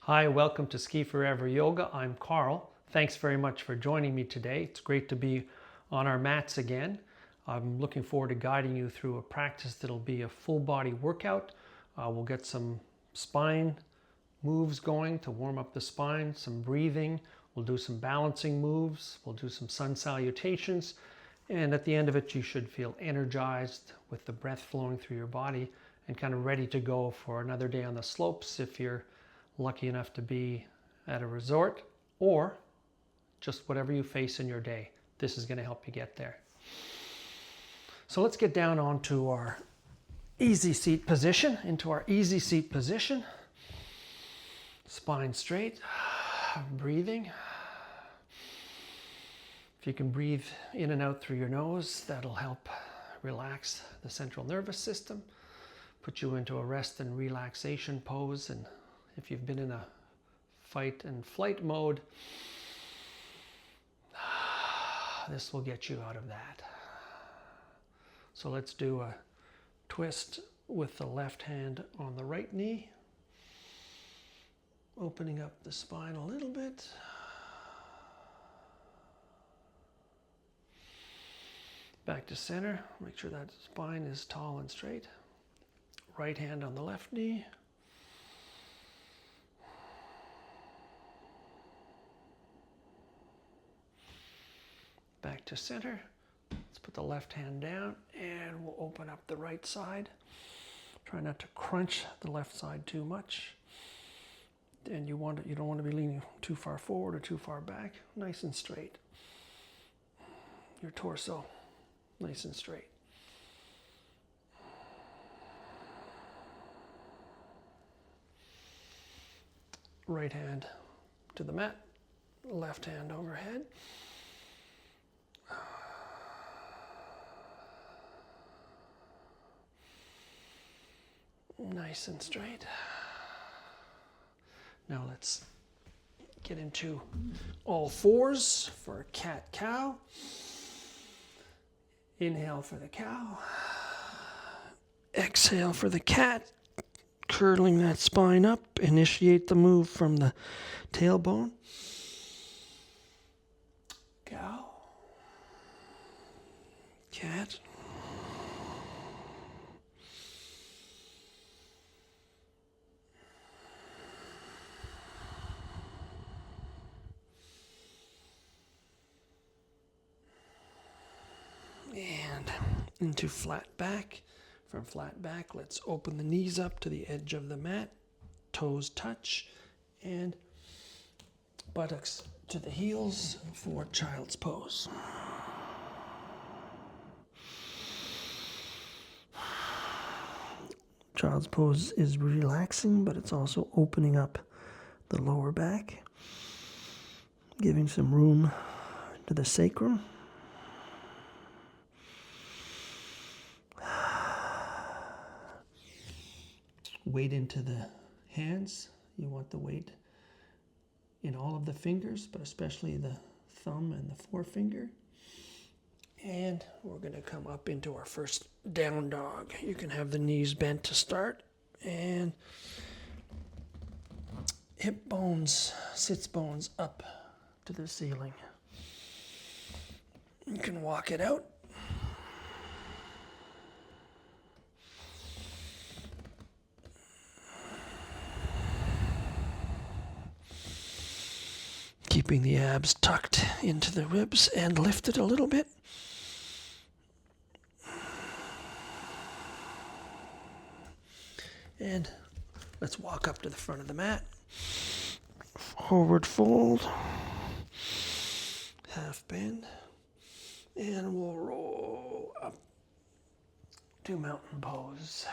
Hi, welcome to Ski Forever Yoga. I'm Carl. Thanks very much for joining me today. It's great to be on our mats again. I'm looking forward to guiding you through a practice that'll be a full body workout. We'll get some spine moves going to warm up the spine, some breathing. We'll do some balancing moves. We'll do some sun salutations. And at the end of it, you should feel energized with the breath flowing through your body and kind of ready to go for another day on the slopes if you're lucky enough to be at a resort, or just whatever you face in your day. This is going to help you get there. So let's get down onto our easy seat position, Spine straight, breathing. If you can breathe in and out through your nose, that'll help relax the central nervous system, put you into a rest and relaxation pose. And if you've been in a fight and flight mode, this will get you out of that. So let's do a twist with the left hand on the right knee, opening up the spine a little bit. Back to center. Make sure that spine is tall and straight. Right hand on the left knee. Back to center. Let's put the left hand down and we'll open up the right side. Try not to crunch the left side too much. And you don't want to be leaning too far forward or too far back. Nice and straight. Your torso, nice and straight. Right hand to the mat, left hand overhead. Nice and straight. Now let's get into all fours for cat-cow. Inhale for the cow. Exhale for the cat. Curling that spine up. Initiate the move from the tailbone. Cow. Cat. And into flat back. From flat back, let's open the knees up to the edge of the mat. Toes touch. And buttocks to the heels for child's pose. Child's pose is relaxing, but it's also opening up the lower back, giving some room to the sacrum. Weight into the hands. You want the weight in all of the fingers, but especially the thumb and the forefinger. And we're going to come up into our first down dog. You can have the knees bent to start, and hip bones, sits bones up to the ceiling. You can walk it out. Keeping the abs tucked into the ribs and lifted a little bit. And let's walk up to the front of the mat. Forward fold. Half bend. And we'll roll up to mountain pose.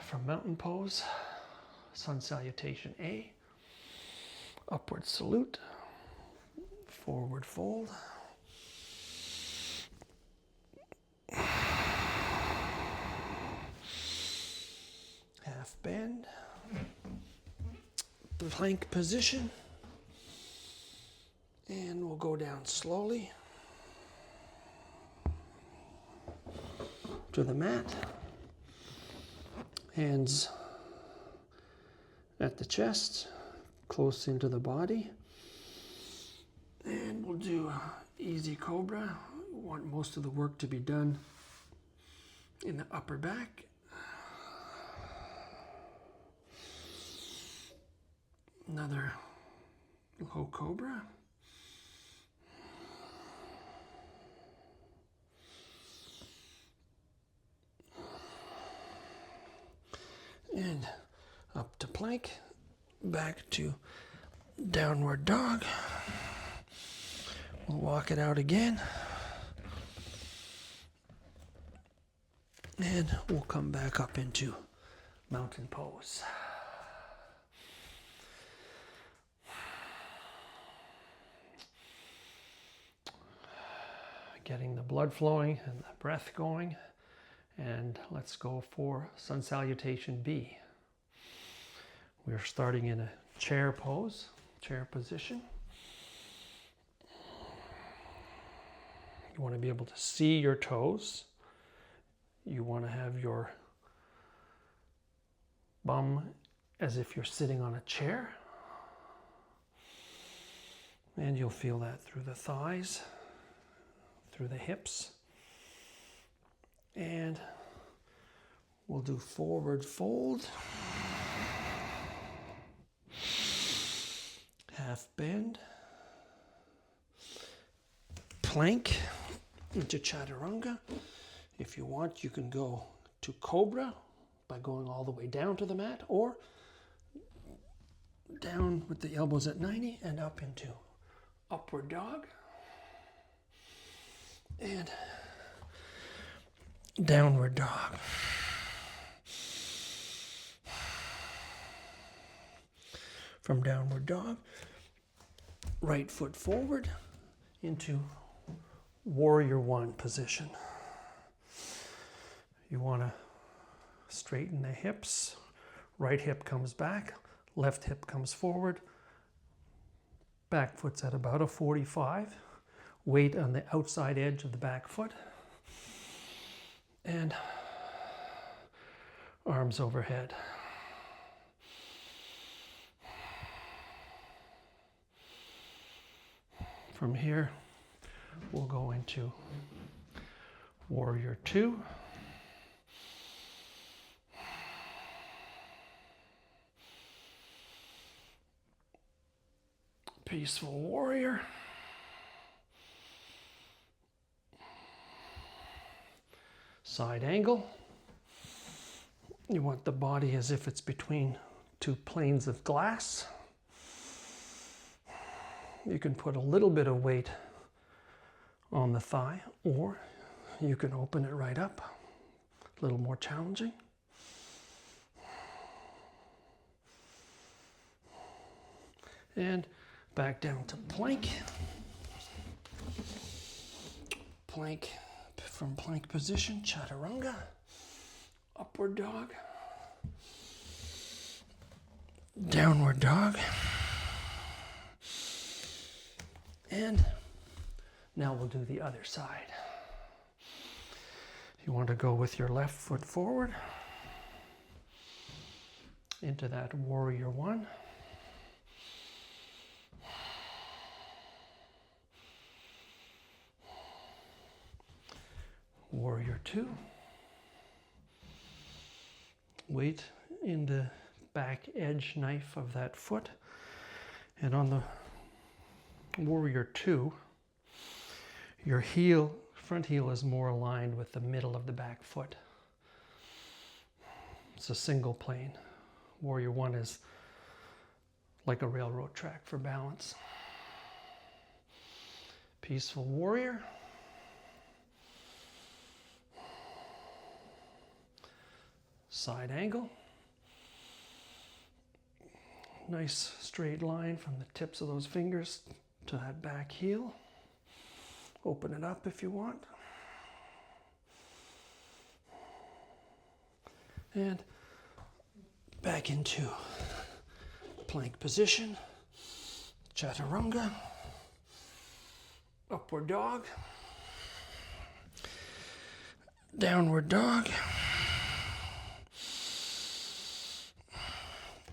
From mountain pose, sun salutation A, upward salute, forward fold, half bend, plank position, and we'll go down slowly to the mat. Hands at the chest, close into the body. And we'll do easy cobra. We want most of the work to be done in the upper back. Another low cobra. And up to plank, back to downward dog. We'll walk it out again. And we'll come back up into mountain pose. Getting the blood flowing and the breath going. And let's go for Sun Salutation B. We're starting in a chair pose, chair position. You want to be able to see your toes. You want to have your bum as if you're sitting on a chair. And you'll feel that through the thighs, through the hips. And we'll do forward fold, half bend, plank into chaturanga. If you want, you can go to cobra by going all the way down to the mat, or down with the elbows at 90 and up into upward dog. And downward dog. From downward dog, right foot forward into warrior one position. You want to straighten the hips. Right hip comes back, left hip comes forward. Back foot's at about a 45. Weight on the outside edge of the back foot. And arms overhead. From here, we'll go into warrior two. Peaceful warrior. Side angle. You want the body as if it's between two planes of glass. You can put a little bit of weight on the thigh, or you can open it right up. A little more challenging. And back down to plank. Plank. From plank position, chaturanga, upward dog, downward dog, and now we'll do the other side. You want to go with your left foot forward into that warrior one. Warrior two. Weight in the back edge knife of that foot. And on the warrior two, your heel, front heel is more aligned with the middle of the back foot. It's a single plane. Warrior one is like a railroad track for balance. Peaceful warrior. Side angle. Nice straight line from the tips of those fingers to that back heel. Open it up if you want. And back into plank position. Chaturanga. Upward dog. Downward dog.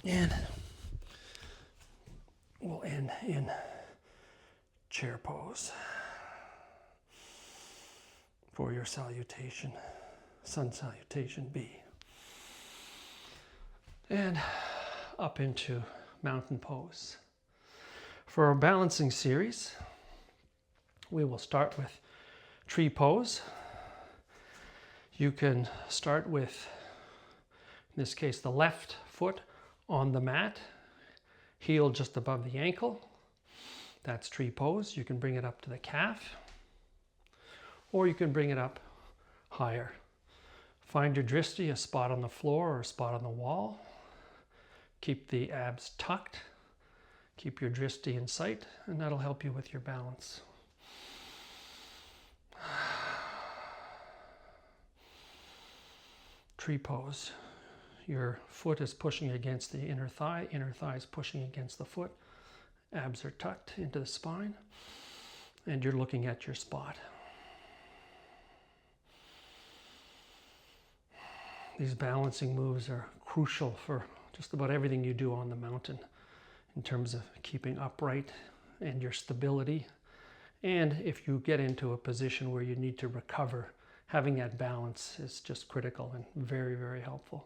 And we'll end in chair pose for your salutation, sun salutation B. And up into mountain pose. For our balancing series, we will start with tree pose. You can start with, in this case, the left foot on the mat, heel just above the ankle. That's tree pose. You can bring it up to the calf, or you can bring it up higher. Find your drishti, a spot on the floor or a spot on the wall. Keep the abs tucked. Keep your drishti in sight, and that'll help you with your balance. Tree pose. Your foot is pushing against the inner thigh is pushing against the foot. Abs are tucked into the spine, and you're looking at your spot. These balancing moves are crucial for just about everything you do on the mountain in terms of keeping upright and your stability. And if you get into a position where you need to recover, having that balance is just critical and very, very helpful.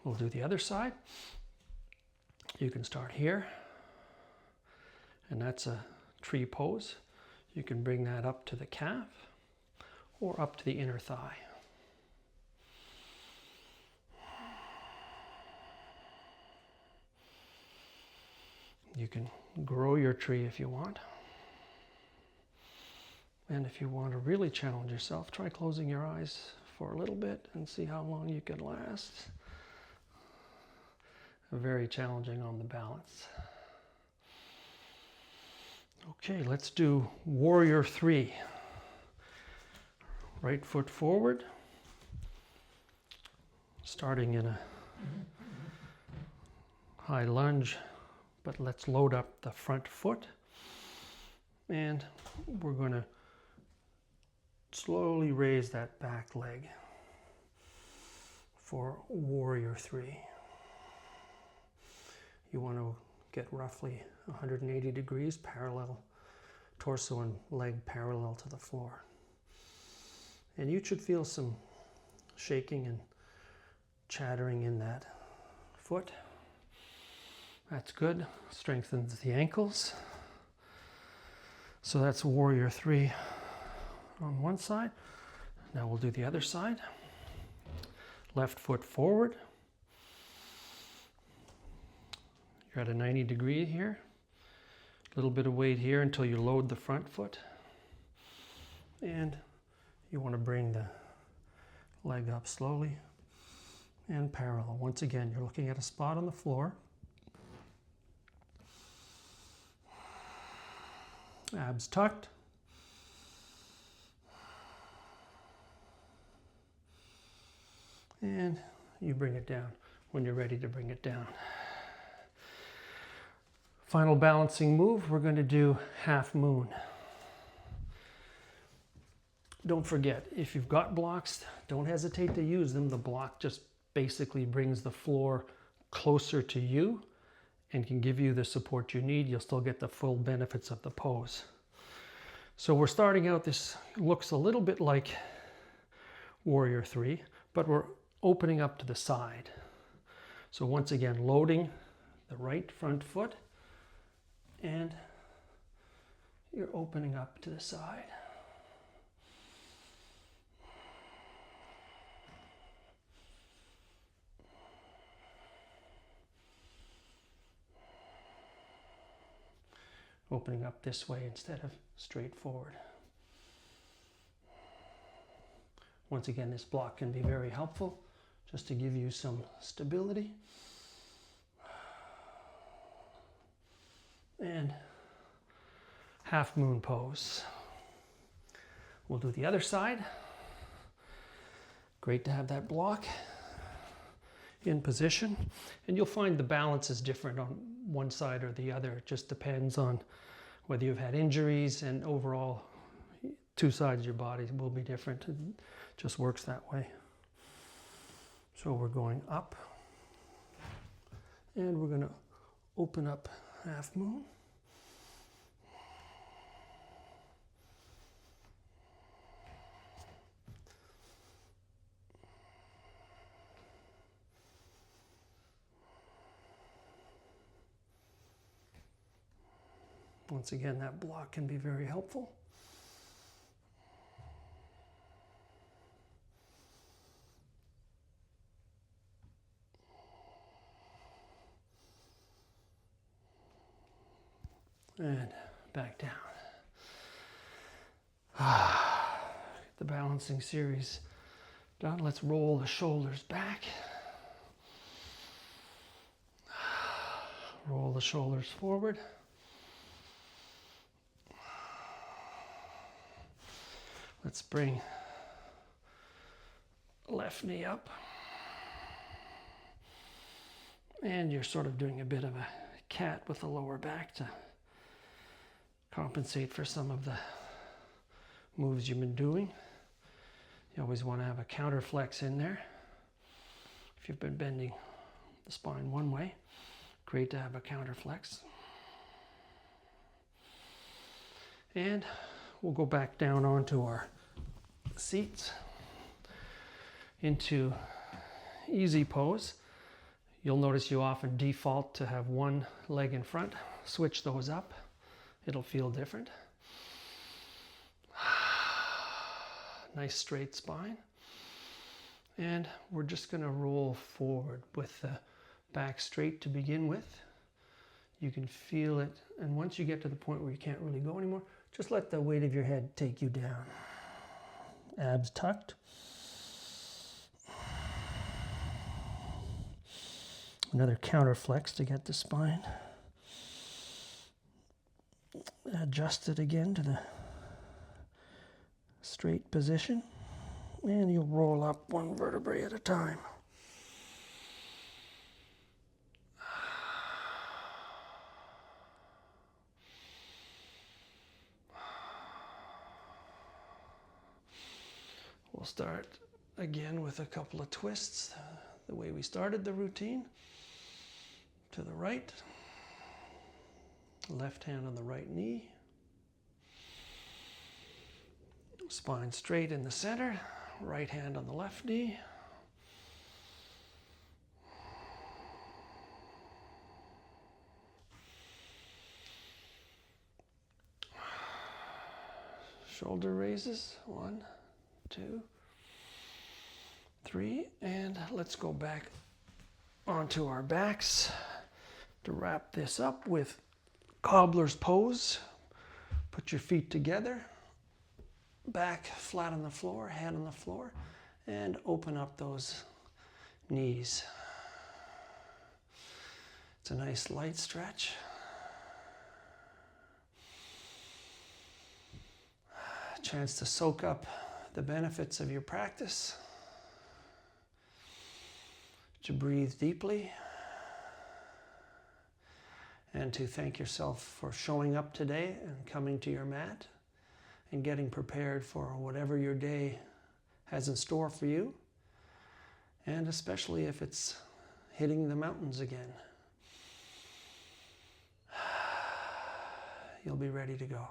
We'll do the other side. You can start here, and that's a tree pose. You can bring that up to the calf or up to the inner thigh. You can grow your tree if you want. And if you want to really challenge yourself, try closing your eyes for a little bit and see how long you can last. Very challenging on the balance. Okay, let's do warrior 3. Right foot forward, starting in a high lunge, but let's load up the front foot, and we're going to slowly raise that back leg for warrior 3. You want to get roughly 180 degrees parallel, torso and leg parallel to the floor. And you should feel some shaking and chattering in that foot. That's good. Strengthens the ankles. So that's warrior 3 on one side. Now we'll do the other side. Left foot forward. You're at a 90 degree here. A little bit of weight here until you load the front foot. And you want to bring the leg up slowly and parallel. Once again, you're looking at a spot on the floor. Abs tucked. And you bring it down when you're ready to bring it down. Final balancing move, we're going to do half moon. Don't forget, if you've got blocks, don't hesitate to use them. The block just basically brings the floor closer to you and can give you the support you need. You'll still get the full benefits of the pose. So we're starting out, this looks a little bit like warrior 3, but we're opening up to the side. So once again, loading the right front foot, and you're opening up to the side. Opening up this way instead of straight forward. Once again, this block can be very helpful just to give you some stability. And half moon pose. We'll do the other side. Great to have that block in position. And you'll find the balance is different on one side or the other. It just depends on whether you've had injuries, and overall two sides of your body will be different. It just works that way. So we're going up, and we're going to open up half moon. Once again, that block can be very helpful. And back down. Get the balancing series done. Let's roll the shoulders back. Roll the shoulders forward. Let's bring left knee up. And you're sort of doing a bit of a cat with the lower back to compensate for some of the moves you've been doing. You always want to have a counter flex in there. If you've been bending the spine one way, great to have a counter flex. And we'll go back down onto our seats into easy pose. You'll notice you often default to have one leg in front. Switch those up. It'll feel different. Nice straight spine. And we're just going to roll forward with the back straight to begin with. You can feel it, and once you get to the point where you can't really go anymore, just let the weight of your head take you down. Abs tucked. Another counter flex to get the spine adjusted again to the straight position, and you'll roll up one vertebrae at a time. We'll start again with a couple of twists, the way we started the routine. To the right, left hand on the right knee, spine straight in the center, right hand on the left knee. Shoulder raises, 1, 2, 3, and let's go back onto our backs to wrap this up with cobbler's pose. Put your feet together, back flat on the floor, head on the floor, and open up those knees. It's a nice light stretch. Chance to soak up the benefits of your practice, to breathe deeply, and to thank yourself for showing up today and coming to your mat and getting prepared for whatever your day has in store for you, and especially if it's hitting the mountains again. You'll be ready to go.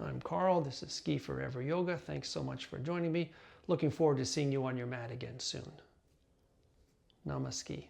I'm Carl. This is Ski Forever Yoga. Thanks so much for joining me. Looking forward to seeing you on your mat again soon. Namaski.